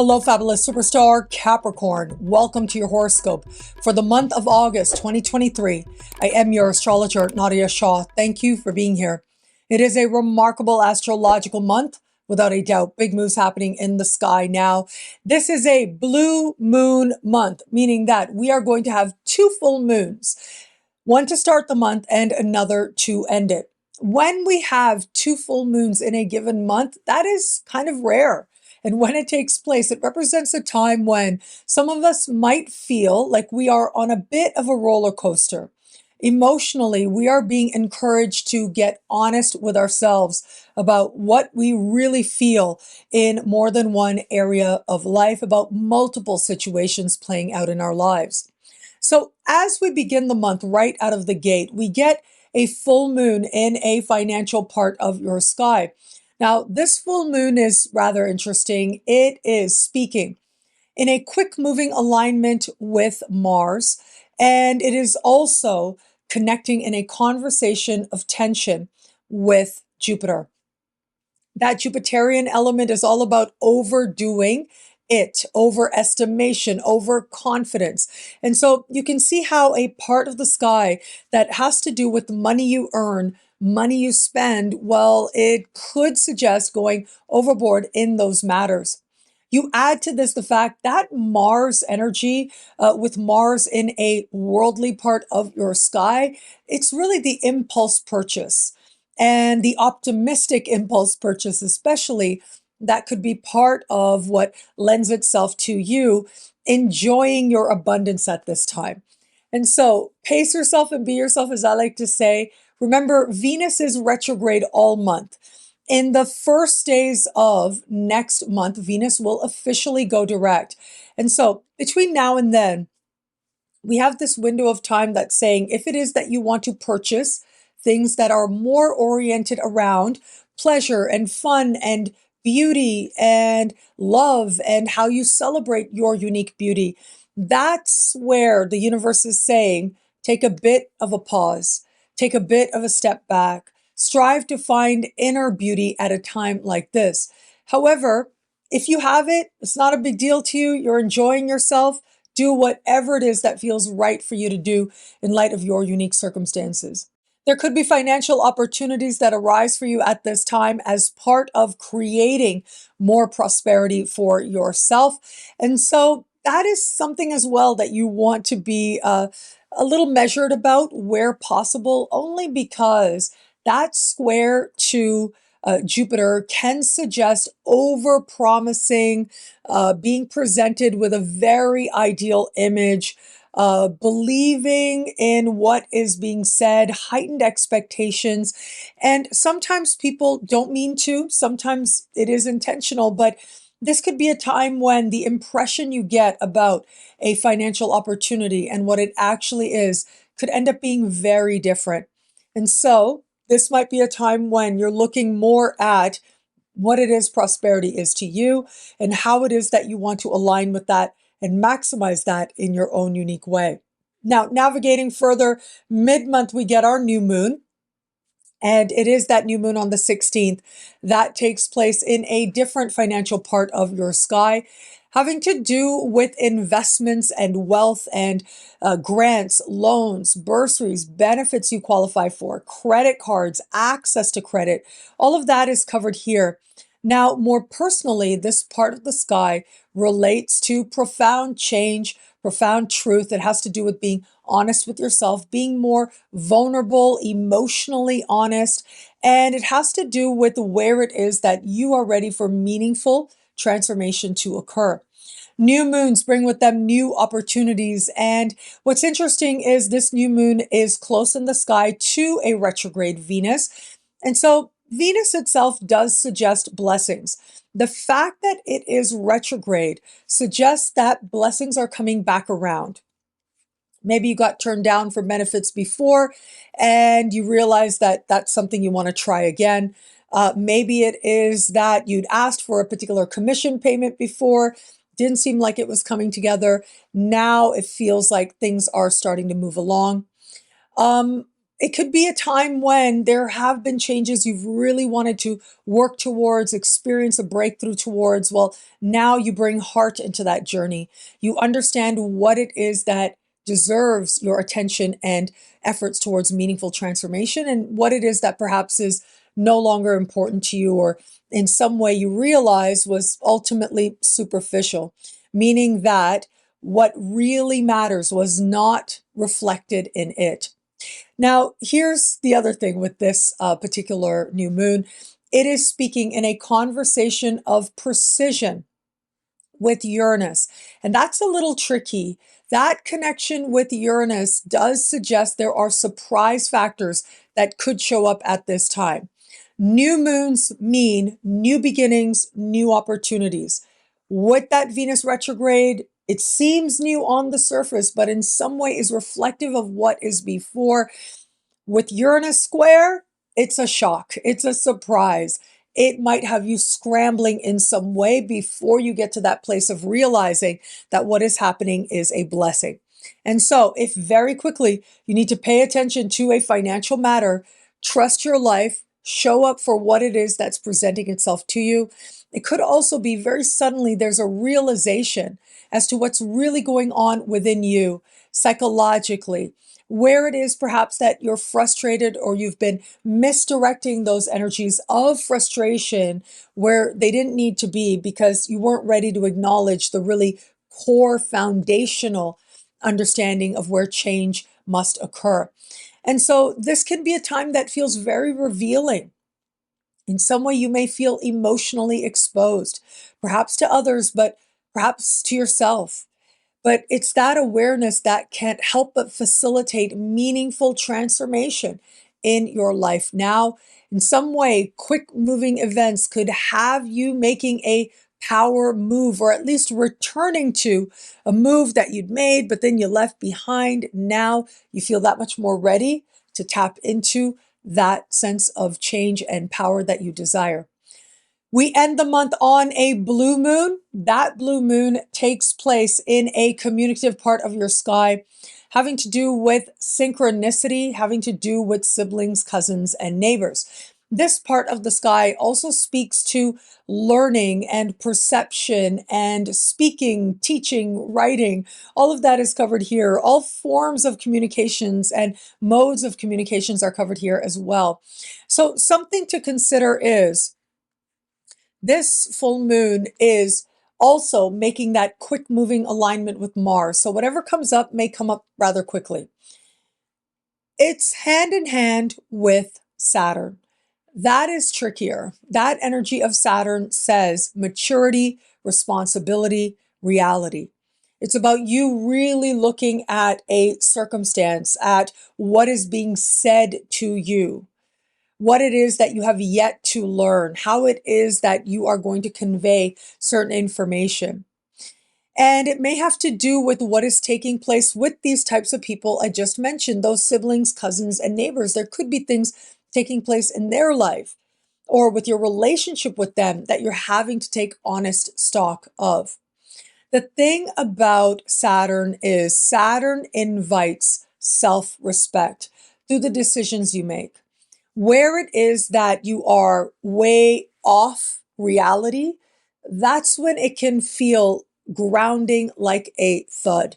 Hello, fabulous superstar Capricorn. Welcome to your horoscope for the month of August 2023. I am your astrologer, Nadiya Shah. Thank you for being here. It is a remarkable astrological month, without a doubt. Big moves happening in the sky now. This is a blue moon month, meaning that we are going to have two full moons, one to start the month and another to end it. When we have two full moons in a given month, that is kind of rare. And when it takes place, it represents a time when some of us might feel like we are on a bit of a roller coaster. Emotionally, we are being encouraged to get honest with ourselves about what we really feel in more than one area of life, about multiple situations playing out in our lives. So as we begin the month right out of the gate, we get a full moon in a financial part of your sky. Now, this full moon is rather interesting. It is speaking in a quick moving alignment with Mars, and it is also connecting in a conversation of tension with Jupiter. That Jupiterian element is all about overdoing it, overestimation, overconfidence. And so you can see how a part of the sky that has to do with the money you earn, money you spend, well, it could suggest going overboard in those matters. You add to this the fact that Mars energy, with Mars in a worldly part of your sky, it's really the impulse purchase and the optimistic impulse purchase, especially, that could be part of what lends itself to you enjoying your abundance at this time. And so pace yourself and be yourself, as I like to say. Remember, Venus is retrograde all month. In the first days of next month, Venus will officially go direct. And so between now and then, we have this window of time that's saying if it is that you want to purchase things that are more oriented around pleasure and fun and beauty and love and how you celebrate your unique beauty, that's where the universe is saying, take a bit of a pause, take a bit of a step back, strive to find inner beauty at a time like this. However, if you have it, it's not a big deal to you, you're enjoying yourself, do whatever it is that feels right for you to do in light of your unique circumstances. There could be financial opportunities that arise for you at this time as part of creating more prosperity for yourself. And so that is something as well that you want to be a little measured about where possible, only because that square to Jupiter can suggest over promising, being presented with a very ideal image, believing in what is being said, heightened expectations. And sometimes people don't mean to, sometimes it is intentional, but this could be a time when the impression you get about a financial opportunity and what it actually is could end up being very different. And so this might be a time when you're looking more at what it is prosperity is to you and how it is that you want to align with that and maximize that in your own unique way. Now, navigating further, mid-month, we get our new moon. And it is that new moon on the 16th that takes place in a different financial part of your sky, having to do with investments and wealth and grants, loans, bursaries, benefits you qualify for, credit cards, access to credit. All of that is covered here. Now, more personally, this part of the sky relates to profound change, profound truth. It has to do with being honest with yourself, being more vulnerable, emotionally honest, and it has to do with where it is that you are ready for meaningful transformation to occur. New moons bring with them new opportunities, and what's interesting is this new moon is close in the sky to a retrograde Venus, and so Venus itself does suggest blessings. The fact that it is retrograde suggests that blessings are coming back around. Maybe you got turned down for benefits before and you realize that that's something you want to try again. Maybe it is that you'd asked for a particular commission payment before, didn't seem like it was coming together. Now it feels like things are starting to move along. It could be a time when there have been changes you've really wanted to work towards, experience a breakthrough towards. Well, now you bring heart into that journey. You understand what it is that deserves your attention and efforts towards meaningful transformation, and what it is that perhaps is no longer important to you, or in some way you realize was ultimately superficial, meaning that what really matters was not reflected in it. Now, here's the other thing with this particular new moon. It is speaking in a conversation of precision with Uranus, and that's a little tricky. That connection with Uranus does suggest there are surprise factors that could show up at this time. New moons mean new beginnings, new opportunities. With that Venus retrograde, it seems new on the surface, but in some way is reflective of what is before. With Uranus square, it's a shock. It's a surprise. It might have you scrambling in some way before you get to that place of realizing that what is happening is a blessing. And so, if very quickly you need to pay attention to a financial matter, trust your life, show up for what it is that's presenting itself to you. It could also be very suddenly there's a realization as to what's really going on within you psychologically, where it is perhaps that you're frustrated or you've been misdirecting those energies of frustration where they didn't need to be because you weren't ready to acknowledge the really core foundational understanding of where change must occur. And so this can be a time that feels very revealing. In some way, you may feel emotionally exposed, perhaps to others, but perhaps to yourself. But it's that awareness that can't help but facilitate meaningful transformation in your life. Now, in some way, quick moving events could have you making a power move, or at least returning to a move that you'd made, but then you left behind. Now you feel that much more ready to tap into that sense of change and power that you desire. We end the month on a blue moon. That blue moon takes place in a communicative part of your sky, having to do with synchronicity, having to do with siblings, cousins, and neighbors. This part of the sky also speaks to learning and perception and speaking, teaching, writing. All of that is covered here. All forms of communications and modes of communications are covered here as well. So something to consider is this full moon is also making that quick moving alignment with Mars. So whatever comes up may come up rather quickly. It's hand in hand with Saturn. That is trickier. That energy of Saturn says maturity, responsibility, reality. It's about you really looking at a circumstance, at what is being said to you, what it is that you have yet to learn, how it is that you are going to convey certain information. And it may have to do with what is taking place with these types of people I just mentioned, those siblings, cousins, and neighbors. There could be things taking place in their life or with your relationship with them that you're having to take honest stock of. The thing about Saturn is Saturn invites self-respect through the decisions you make. Where it is that you are way off reality, that's when it can feel grounding like a thud.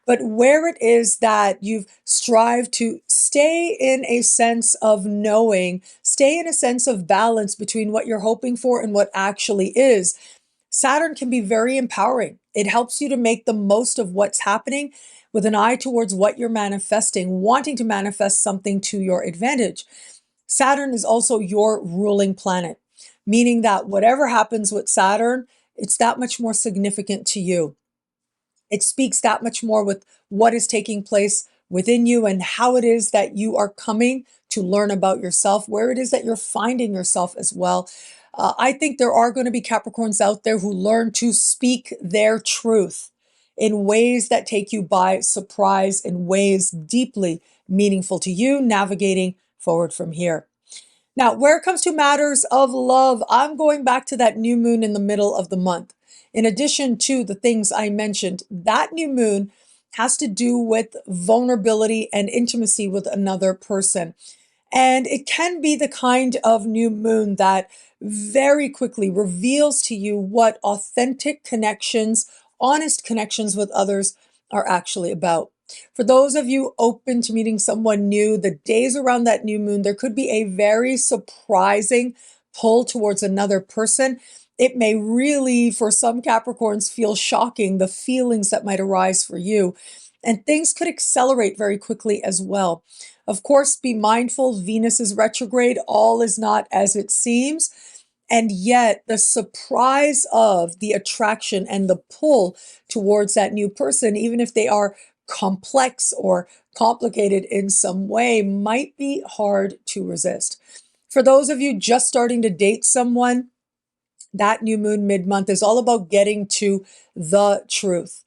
But where it is that you've strived to stay in a sense of knowing, stay in a sense of balance between what you're hoping for and what actually is, Saturn can be very empowering. It helps you to make the most of what's happening with an eye towards what you're manifesting, wanting to manifest something to your advantage. Saturn is also your ruling planet, meaning that whatever happens with Saturn, it's that much more significant to you. It speaks that much more with what is taking place within you and how it is that you are coming to learn about yourself, where it is that you're finding yourself as well. I think there are going to be Capricorns out there who learn to speak their truth in ways that take you by surprise, in ways deeply meaningful to you, navigating forward from here. Now, where it comes to matters of love, I'm going back to that new moon in the middle of the month. In addition to the things I mentioned, that new moon has to do with vulnerability and intimacy with another person. And it can be the kind of new moon that very quickly reveals to you what authentic connections, honest connections with others are actually about. For those of you open to meeting someone new, the days around that new moon, there could be a very surprising pull towards another person. It may really, for some Capricorns, feel shocking, the feelings that might arise for you. And things could accelerate very quickly as well. Of course, be mindful, Venus is retrograde, all is not as it seems. And yet the surprise of the attraction and the pull towards that new person, even if they are complex or complicated in some way, might be hard to resist. For those of you just starting to date someone, that new moon mid-month is all about getting to the truth,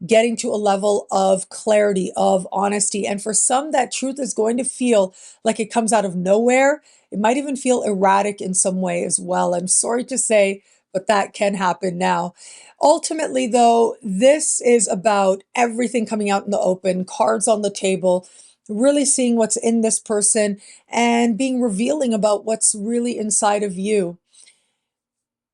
getting to a level of clarity, of honesty. And for some, that truth is going to feel like it comes out of nowhere. It might even feel erratic in some way as well. I'm sorry to say, but that can happen now. Ultimately, though, this is about everything coming out in the open, cards on the table, really seeing what's in this person and being revealing about what's really inside of you.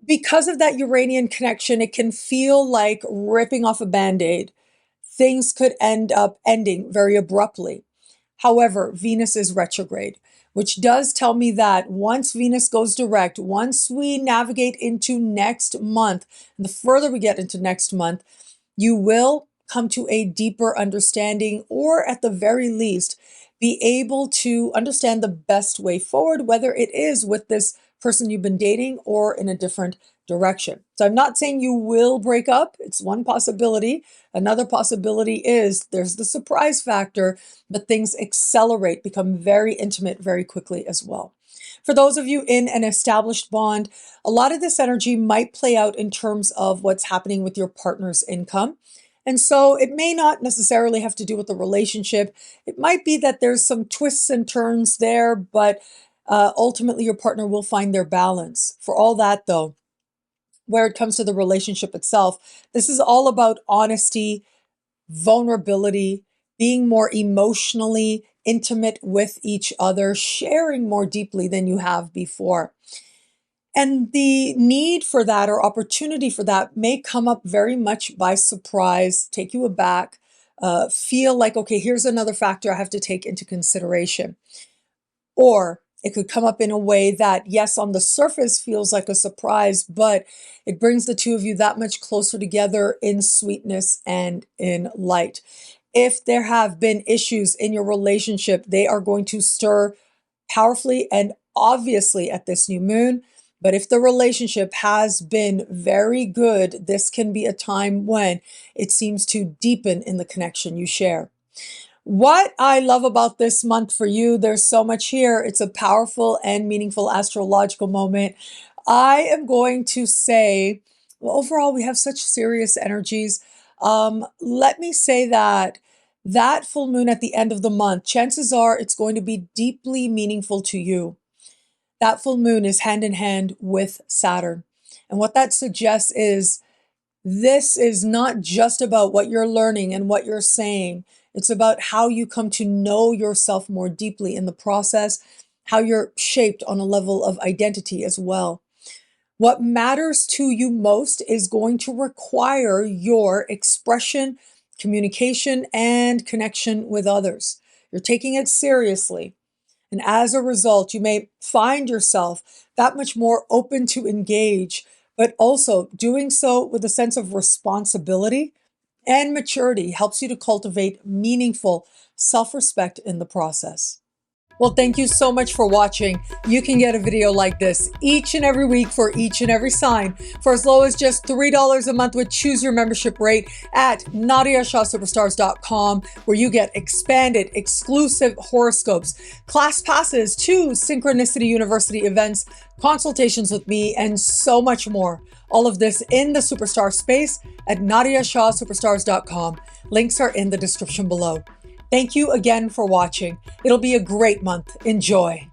Because of that Uranian connection, it can feel like ripping off a Band-Aid. Things could end up ending very abruptly. However, Venus is retrograde, which does tell me that once Venus goes direct, once we navigate into next month, and the further we get into next month, you will come to a deeper understanding, or at the very least, be able to understand the best way forward, whether it is with this person you've been dating or in a different direction. So I'm not saying you will break up. It's one possibility. Another possibility is there's the surprise factor, but things accelerate, become very intimate very quickly as well. For those of you in an established bond, a lot of this energy might play out in terms of what's happening with your partner's income. And so it may not necessarily have to do with the relationship. It might be that there's some twists and turns there, but ultimately your partner will find their balance. For all that though, where it comes to the relationship itself, this is all about honesty, vulnerability, being more emotionally intimate with each other, sharing more deeply than you have before. And the need for that or opportunity for that may come up very much by surprise, take you aback, feel like, okay, here's another factor I have to take into consideration. Or it could come up in a way that, yes, on the surface feels like a surprise, but it brings the two of you that much closer together in sweetness and in light. If there have been issues in your relationship, they are going to stir powerfully and obviously at this new moon. But if the relationship has been very good, this can be a time when it seems to deepen in the connection you share. What I love about this month for you, there's so much here. It's a powerful and meaningful astrological moment. I am going to say, well, overall, we have such serious energies. Let me say that full moon at the end of the month, chances are it's going to be deeply meaningful to you. That full moon is hand in hand with Saturn. And what that suggests is this is not just about what you're learning and what you're saying. It's about how you come to know yourself more deeply in the process, how you're shaped on a level of identity as well. What matters to you most is going to require your expression, communication, and connection with others. You're taking it seriously. And as a result, you may find yourself that much more open to engage, but also doing so with a sense of responsibility and maturity helps you to cultivate meaningful self-respect in the process. Well, thank you so much for watching. You can get a video like this each and every week for each and every sign for as low as just $3 a month with Choose Your Membership rate at NadiyaShahSuperstars.com, where you get expanded, exclusive horoscopes, class passes to Synchronicity University events, consultations with me, and so much more. All of this in the Superstar space at NadiyaShahSuperstars.com. Links are in the description below. Thank you again for watching. It'll be a great month. Enjoy.